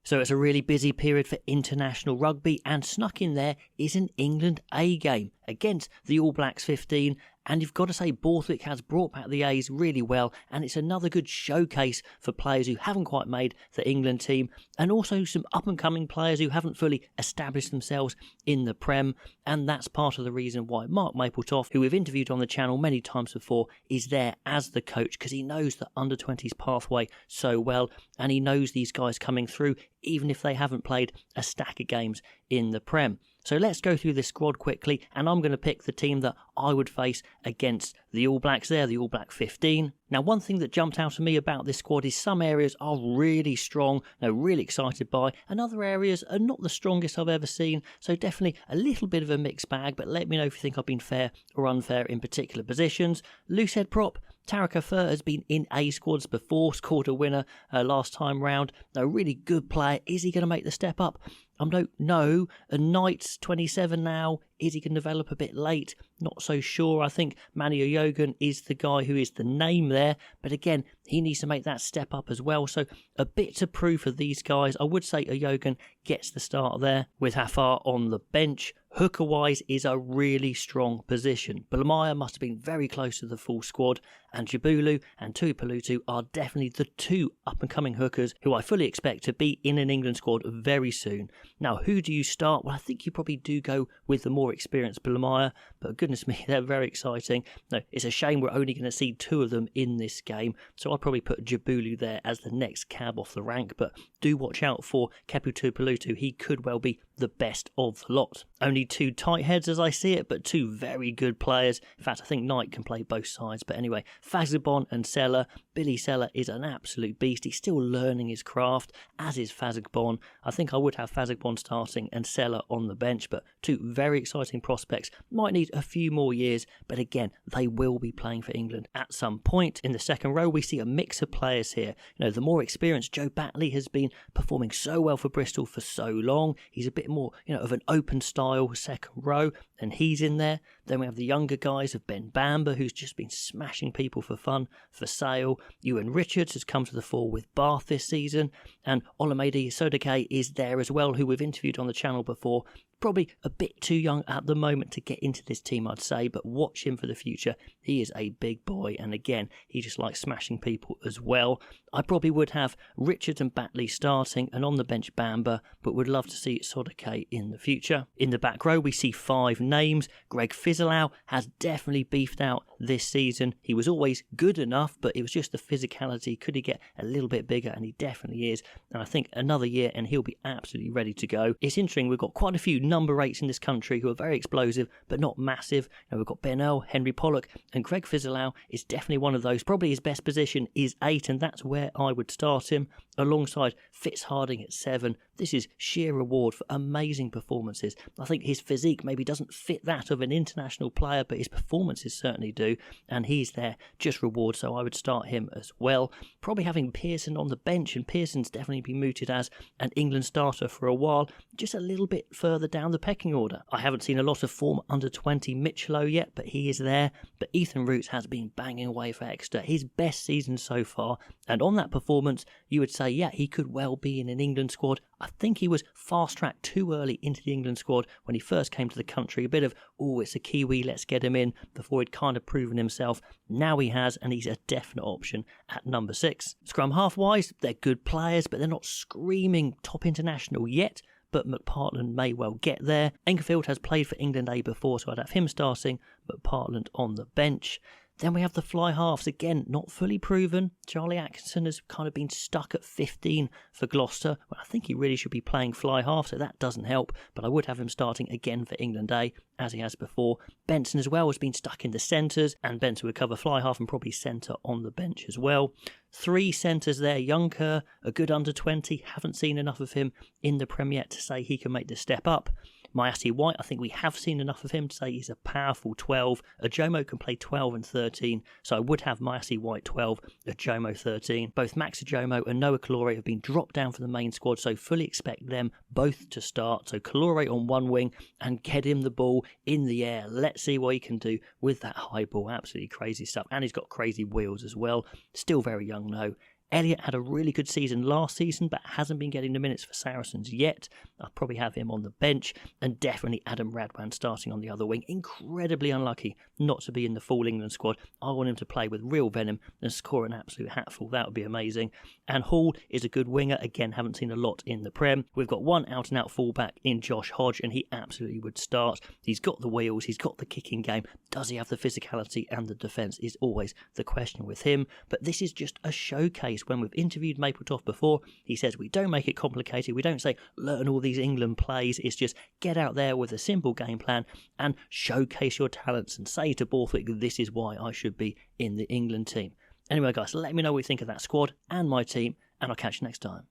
So it's a really busy period for international rugby, and snuck in there is an England A game against the All Blacks 15. And you've got to say Borthwick has brought back the A's really well, and it's another good showcase for players who haven't quite made the England team, and also some up-and-coming players who haven't fully established themselves in the Prem. And that's part of the reason why Mark Mapletoft, who we've interviewed on the channel many times before, is there as the coach, because he knows the under-20s pathway so well, and he knows these guys coming through, even if they haven't played a stack of games in the Prem. So let's go through this squad quickly, and I'm going to pick the team that I would face against the All Blacks there, the All Black 15. Now, one thing that jumped out at me about this squad is some areas are really strong, really excited by, and other areas are not the strongest I've ever seen, so definitely a little bit of a mixed bag, but let me know if you think I've been fair or unfair in particular positions. Loosehead prop, Tariq Afur has been in A squads before, scored a winner last time round. A really good player. Is he going to make the step up? I don't know. Knight's 27 now. Is he going to develop a bit late? Not so sure. I think Manny Oyogun is the guy who is the name there. But again, he needs to make that step up as well. So a bit to prove for these guys. I would say Oyogun gets the start there with Hafar on the bench. Hooker-wise is a really strong position. Blamire must have been very close to the full squad, and Jabulu and Tuipulotu are definitely the two up-and-coming hookers who I fully expect to be in an England squad very soon. Now, who do you start? Well, I think you probably do go with the more experienced Blamire, but goodness me, they're very exciting. No, it's a shame we're only going to see two of them in this game, so I'd probably put Jabulu there as the next cab off the rank, but do watch out for Kepu Tuipulotu. He could well be the best of the lot. Only two tight heads as I see it, but two very good players. In fact, I think Knight can play both sides. But anyway, Fazagbon and Seller. Billy Seller is an absolute beast. He's still learning his craft, as is Fazagbon. I think I would have Fazagbon starting and Seller on the bench, but two very exciting prospects. Might need a few more years, but again, they will be playing for England at some point. In the second row, we see a mix of players here. The more experienced Joe Batley has been performing so well for Bristol for so long. He's a bit more, of an open style second row, and he's in there. Then we have the younger guys of Ben Bamber, who's just been smashing people for fun, for sale. Ewan Richards has come to the fore with Bath this season, and Olamide Sodeke is there as well, who we've interviewed on the channel before. Probably a bit too young at the moment to get into this team, I'd say, but watch him for the future. He is a big boy, and again, he just likes smashing people as well. I probably would have Richards and Batley starting, and on the bench Bamber, but would love to see Sodeke in the future. In the back row, we see 5 names. Greg Fizzolau has definitely beefed out this season. He was always good enough, but it was just the physicality. Could he get a little bit bigger? And he definitely is. And I think another year, and he'll be absolutely ready to go. It's interesting, we've got quite a few number 8s in this country who are very explosive, but not massive. We've got Ben Earl, Henry Pollock, and Greg Fizzolau is definitely one of those. Probably his best position is 8, and that's where I would start him, alongside Fitz Harding at 7. This is sheer reward for amazing performances. I think his physique maybe doesn't fit that of an international player, but his performances certainly do, and he's there just reward, so I would start him as well. Probably having Pearson on the bench, and Pearson's definitely been mooted as an England starter for a while, just a little bit further down the pecking order. I haven't seen a lot of form under 20 Michelo yet, but he is there. But Ethan Roots has been banging away for Exeter, his best season so far, and on that performance you would say, yeah, he could well be in an England squad. I think he was fast-tracked too early into the England squad when he first came to the country. A bit of, oh, it's a Kiwi, let's get him in, before he'd kind of proven himself. Now he has, and he's a definite option at number 6. Scrum half-wise, they're good players, but they're not screaming top international yet. But McPartland may well get there. Enkerfield has played for England A before, so I'd have him starting, McPartland on the bench. Then we have the fly halves, again, not fully proven. Charlie Atkinson has kind of been stuck at 15 for Gloucester. Well, I think he really should be playing fly half, so that doesn't help. But I would have him starting again for England A, as he has before. Benson as well has been stuck in the centres, and Benson would cover fly half and probably centre on the bench as well. 3 centres there. Youngker, a good under 20. Haven't seen enough of him in the Prem yet to say he can make the step up. Mayasi White, I think we have seen enough of him to say he's a powerful 12. Ajomo can play 12 and 13, so I would have Mayasi White 12, Ajomo 13. Both Max Ajomo and Noah Kalore have been dropped down from the main squad, so fully expect them both to start. So Kalore on one wing and get him the ball in the air. Let's see what he can do with that high ball. Absolutely crazy stuff. And he's got crazy wheels as well. Still very young though. Elliott had a really good season last season, but hasn't been getting the minutes for Saracens yet. I'll probably have him on the bench, and definitely Adam Radwan starting on the other wing. Incredibly unlucky not to be in the full England squad. I want him to play with real venom and score an absolute hatful. That would be amazing. And Hall is a good winger. Again, haven't seen a lot in the Prem. We've got one out-and-out fullback in Josh Hodge, and he absolutely would start. He's got the wheels, he's got the kicking game. Does he have the physicality and the defence is always the question with him. But this is just a showcase. When we've interviewed Mapletoft before, he says we don't make it complicated. We don't say learn all these England plays. It's just get out there with a simple game plan and showcase your talents and say to Borthwick, this is why I should be in the England team. Anyway, guys, let me know what you think of that squad and my team, and I'll catch you next time.